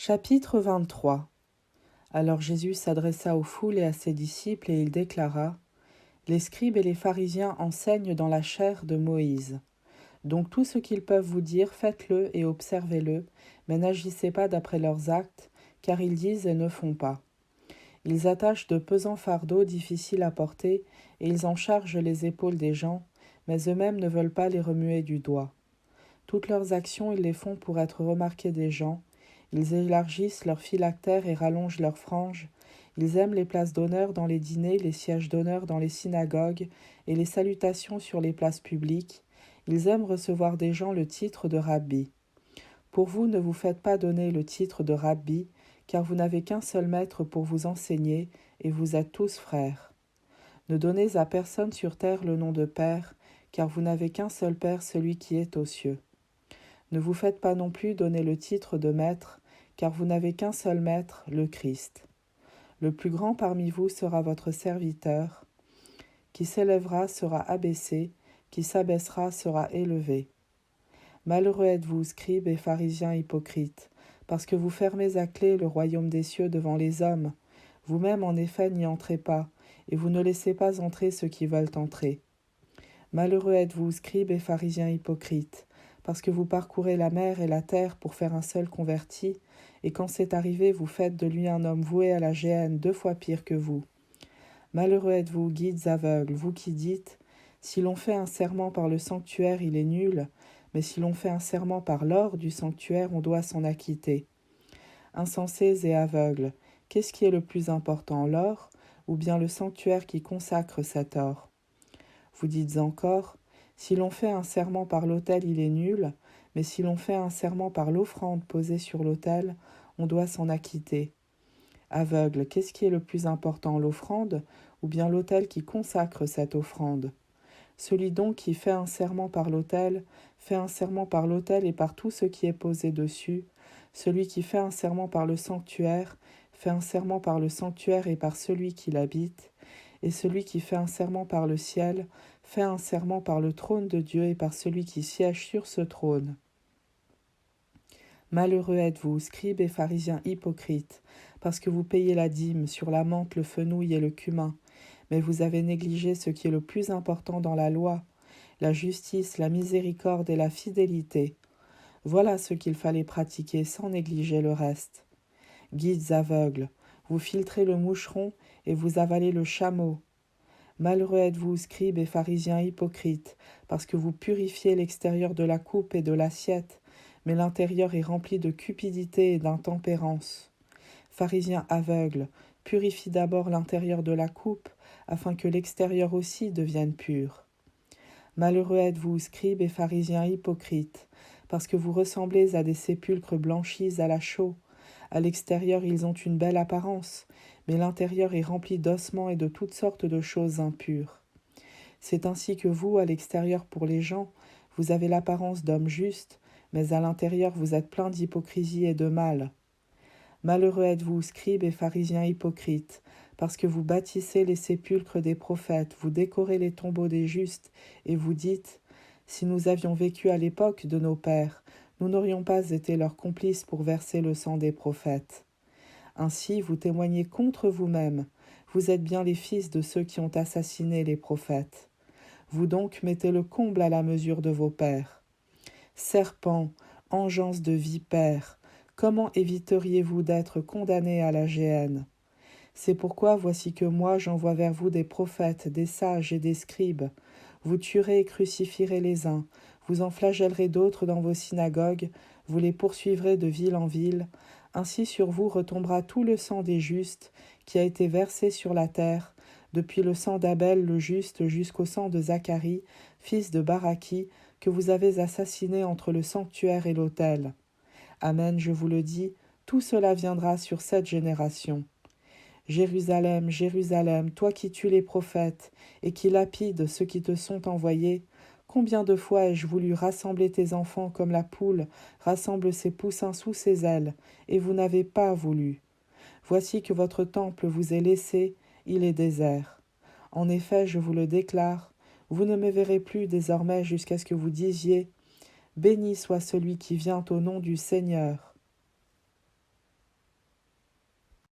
Chapitre 23. Alors Jésus s'adressa aux foules et à ses disciples, et il déclara : Les scribes et les pharisiens enseignent dans la chair de Moïse. Donc tout ce qu'ils peuvent vous dire, faites-le et observez-le, mais n'agissez pas d'après leurs actes, car ils disent et ne font pas. Ils attachent de pesants fardeaux difficiles à porter, et ils en chargent les épaules des gens, mais eux-mêmes ne veulent pas les remuer du doigt. Toutes leurs actions, ils les font pour être remarqués des gens. Ils élargissent leurs phylactères et rallongent leurs franges. Ils aiment les places d'honneur dans les dîners, les sièges d'honneur dans les synagogues et les salutations sur les places publiques. Ils aiment recevoir des gens le titre de rabbi. Pour vous, ne vous faites pas donner le titre de rabbi, car vous n'avez qu'un seul maître pour vous enseigner, et vous êtes tous frères. Ne donnez à personne sur terre le nom de Père, car vous n'avez qu'un seul Père, celui qui est aux cieux. Ne vous faites pas non plus donner le titre de maître, car vous n'avez qu'un seul maître, le Christ. Le plus grand parmi vous sera votre serviteur. Qui s'élèvera sera abaissé, qui s'abaissera sera élevé. Malheureux êtes-vous, scribes et pharisiens hypocrites, parce que vous fermez à clé le royaume des cieux devant les hommes. Vous-même, en effet, n'y entrez pas, et vous ne laissez pas entrer ceux qui veulent entrer. Malheureux êtes-vous, scribes et pharisiens hypocrites, parce que vous parcourez la mer et la terre pour faire un seul converti, et quand c'est arrivé, vous faites de lui un homme voué à la géhenne 2 fois pire que vous. Malheureux êtes-vous, guides aveugles, vous qui dites : si l'on fait un serment par le sanctuaire, il est nul, mais si l'on fait un serment par l'or du sanctuaire, on doit s'en acquitter. Insensés et aveugles, qu'est-ce qui est le plus important, l'or, ou bien le sanctuaire qui consacre cet or ? Vous dites encore : si l'on fait un serment par l'autel, il est nul, mais si l'on fait un serment par l'offrande posée sur l'autel, on doit s'en acquitter. Aveugle, qu'est-ce qui est le plus important, l'offrande, ou bien l'autel qui consacre cette offrande ? Celui donc qui fait un serment par l'autel, fait un serment par l'autel et par tout ce qui est posé dessus. Celui qui fait un serment par le sanctuaire, fait un serment par le sanctuaire et par celui qui l'habite. Et celui qui fait un serment par le ciel, fait un serment par le trône de Dieu et par celui qui siège sur ce trône. Malheureux êtes-vous, scribes et pharisiens hypocrites, parce que vous payez la dîme sur la menthe, le fenouil et le cumin, mais vous avez négligé ce qui est le plus important dans la loi, la justice, la miséricorde et la fidélité. Voilà ce qu'il fallait pratiquer sans négliger le reste. Guides aveugles, vous filtrez le moucheron et vous avalez le chameau. Malheureux êtes-vous, scribes et pharisiens hypocrites, parce que vous purifiez l'extérieur de la coupe et de l'assiette, mais l'intérieur est rempli de cupidité et d'intempérance. Pharisiens aveugles, purifie d'abord l'intérieur de la coupe, afin que l'extérieur aussi devienne pur. Malheureux êtes-vous, scribes et pharisiens hypocrites, parce que vous ressemblez à des sépulcres blanchis à la chaux. À l'extérieur, ils ont une belle apparence, mais l'intérieur est rempli d'ossements et de toutes sortes de choses impures. C'est ainsi que vous, à l'extérieur pour les gens, vous avez l'apparence d'hommes justes, mais à l'intérieur vous êtes plein d'hypocrisie et de mal. Malheureux êtes-vous, scribes et pharisiens hypocrites, parce que vous bâtissez les sépulcres des prophètes, vous décorez les tombeaux des justes, et vous dites : si nous avions vécu à l'époque de nos pères, nous n'aurions pas été leurs complices pour verser le sang des prophètes. Ainsi, vous témoignez contre vous-même. Vous êtes bien les fils de ceux qui ont assassiné les prophètes. Vous donc mettez le comble à la mesure de vos pères. Serpents, engeance de vipères, comment éviteriez-vous d'être condamnés à la géhenne ? C'est pourquoi voici que moi j'envoie vers vous des prophètes, des sages et des scribes. Vous tuerez et crucifierez les uns, vous en flagellerez d'autres dans vos synagogues, vous les poursuivrez de ville en ville. Ainsi sur vous retombera tout le sang des justes qui a été versé sur la terre, depuis le sang d'Abel le juste jusqu'au sang de Zacharie, fils de Baraki, que vous avez assassiné entre le sanctuaire et l'autel. Amen, je vous le dis, tout cela viendra sur cette génération. Jérusalem, Jérusalem, toi qui tues les prophètes et qui lapides ceux qui te sont envoyés, combien de fois ai-je voulu rassembler tes enfants comme la poule rassemble ses poussins sous ses ailes, et vous n'avez pas voulu. Voici que votre temple vous est laissé, il est désert. En effet, je vous le déclare, vous ne me verrez plus désormais jusqu'à ce que vous disiez : béni soit celui qui vient au nom du Seigneur.